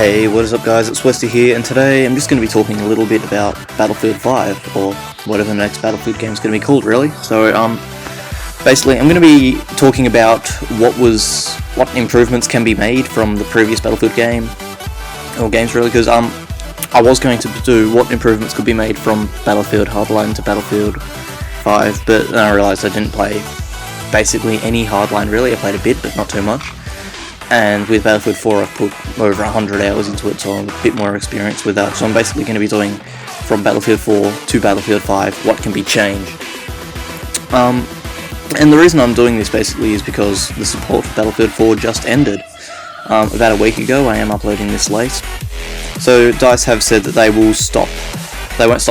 Hey, what is up guys, it's Westy here, and today I'm just going to be talking a little bit about Battlefield 5, or whatever the next Battlefield game is going to be called, really. So, basically, I'm going to be talking about what improvements can be made from the previous Battlefield game, or games really, because, I was going to do what improvements could be made from Battlefield Hardline to Battlefield 5, but then I realised I didn't play basically any Hardline really. I played a bit, but not too much. And with Battlefield 4 I've put over 100 hours into it, so I'm a bit more experienced with that. So I'm basically going to be doing, from Battlefield 4 to Battlefield 5, what can be changed. And the reason I'm doing this basically is because the support for Battlefield 4 just ended. About a week ago. I am uploading this late. So DICE have said that they won't stop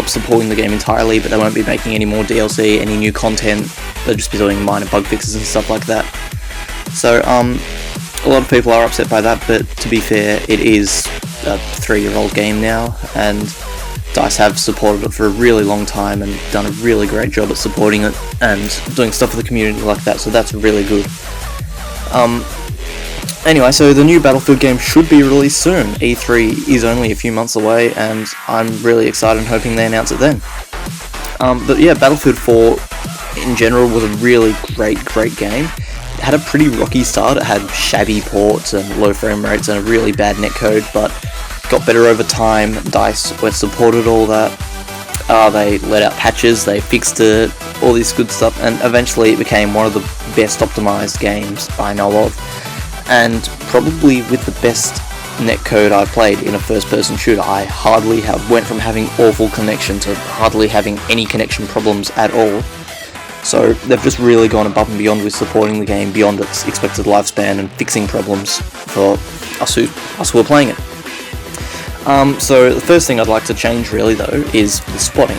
supporting the game entirely, but they won't be making any more DLC, any new content. They'll just be doing minor bug fixes and stuff like that. So, a lot of people are upset by that, but to be fair, it is a 3-year-old game now, and DICE have supported it for a really long time and done a really great job at supporting it and doing stuff for the community like that, so that's really good. Anyway, so the new Battlefield game should be released soon. E3 is only a few months away, and I'm really excited and hoping they announce it then. But yeah, Battlefield 4 in general was a really great game. It had a pretty rocky start. It had shabby ports and low frame rates and a really bad netcode, but got better over time. DICE supported all that. They let out patches, they fixed it, all this good stuff, and eventually it became one of the best optimized games I know of, and probably with the best netcode I've played in a first-person shooter. I went from having awful connection to hardly having any connection problems at all. So they've just really gone above and beyond with supporting the game beyond its expected lifespan and fixing problems for us who are playing it. So the first thing I'd like to change really though is the spotting.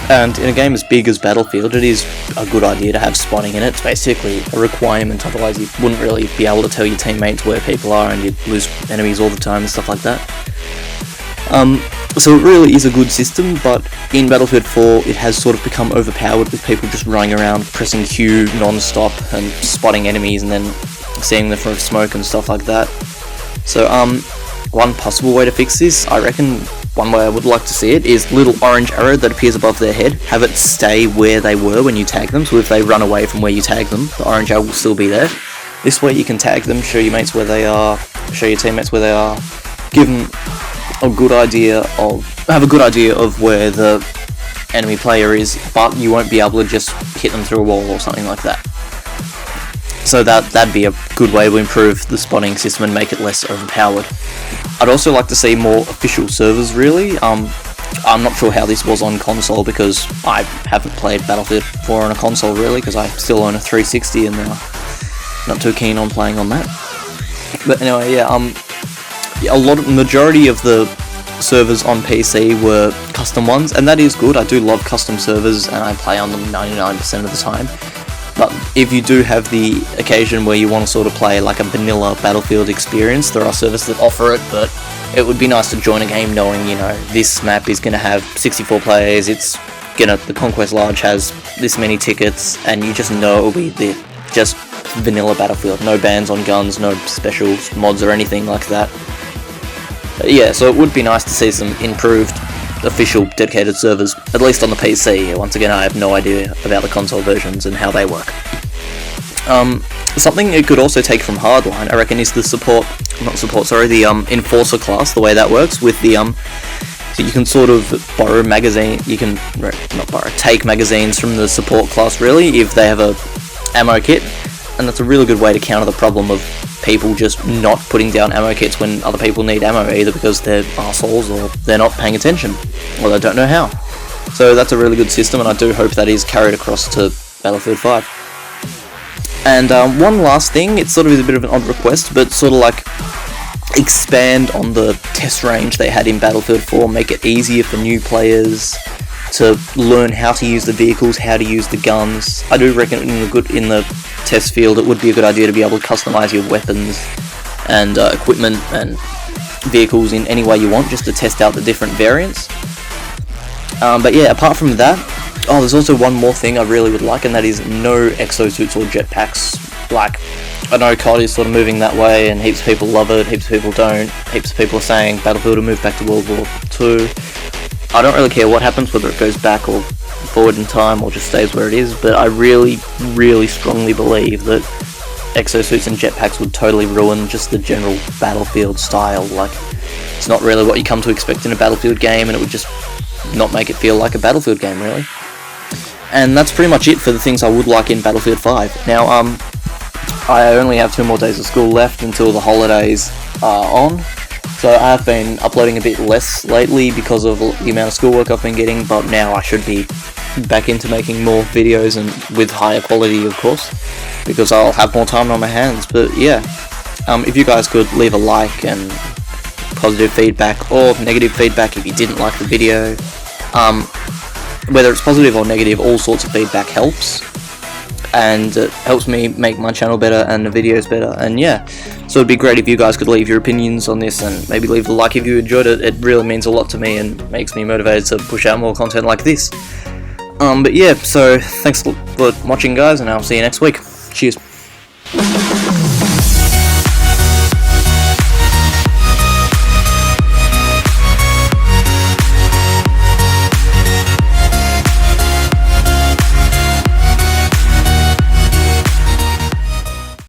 And in a game as big as Battlefield, it is a good idea to have spotting in it. It's basically a requirement, otherwise you wouldn't really be able to tell your teammates where people are and you'd lose enemies all the time and stuff like that. So it really is a good system, but in Battlefield 4 it has sort of become overpowered with people just running around pressing Q non-stop and spotting enemies and then seeing them from smoke and stuff like that. So one possible way to fix this, I reckon, one way I would like to see it, is little orange arrow that appears above their head. Have it stay where they were when you tag them, so if they run away from where you tag them, the orange arrow will still be there. This way you can tag them, show your mates where they are, show your teammates where they are, give them have a good idea of where the enemy player is, but you won't be able to just hit them through a wall or something like that. So that'd be a good way to improve the spotting system and make it less overpowered. I'd also like to see more official servers really. I'm not sure how this was on console because I haven't played Battlefield 4 on a console really, because I still own a 360 and not too keen on playing on that. But anyway, yeah, majority of the servers on PC were custom ones, and that is good. I do love custom servers and I play on them 99% of the time. But if you do have the occasion where you want to sort of play like a vanilla Battlefield experience, there are servers that offer it, but it would be nice to join a game knowing, this map is going to have 64 players, the Conquest Large has this many tickets, and you just know it will be just vanilla Battlefield. No bans on guns, no special mods or anything like that. Yeah, so it would be nice to see some improved official dedicated servers, at least on the PC. Once again, I have no idea about the console versions and how they work. Something it could also take from Hardline, I reckon, is the Enforcer class, the way that works with the, so you can sort of take magazines from the support class really, if they have a ammo kit, and that's a really good way to counter the problem of people just not putting down ammo kits when other people need ammo, either because they're assholes or they're not paying attention, or they don't know how. So that's a really good system, and I do hope that is carried across to Battlefield 5. And one last thing, it sort of is a bit of an odd request, but sort of like expand on the test range they had in Battlefield 4, make it easier for new players to learn how to use the vehicles, how to use the guns. I do reckon in the test field it would be a good idea to be able to customize your weapons and equipment and vehicles in any way you want, just to test out the different variants. But yeah, apart from that, there's also one more thing I really would like, and that is no exosuits or jetpacks like I know COD is sort of moving that way, and heaps of people love it, heaps of people don't, heaps of people are saying Battlefield will move back to World War II. I don't really care what happens, whether it goes back or forward in time or just stays where it is, but I really, really strongly believe that exosuits and jetpacks would totally ruin just the general Battlefield style. Like, it's not really what you come to expect in a Battlefield game, and it would just not make it feel like a Battlefield game, really. And that's pretty much it for the things I would like in Battlefield 5. Now, I only have 2 more days of school left until the holidays are on, so I have been uploading a bit less lately because of the amount of schoolwork I've been getting, but now I should be back into making more videos, and with higher quality, of course, because I'll have more time on my hands. But yeah, if you guys could leave a like and positive feedback or negative feedback if you didn't like the video, whether it's positive or negative, all sorts of feedback helps, and it helps me make my channel better and the videos better. And yeah, so it'd be great if you guys could leave your opinions on this and maybe leave a like if you enjoyed it. It really means a lot to me and makes me motivated to push out more content like this. But yeah, so thanks for watching, guys, and I'll see you next week. Cheers.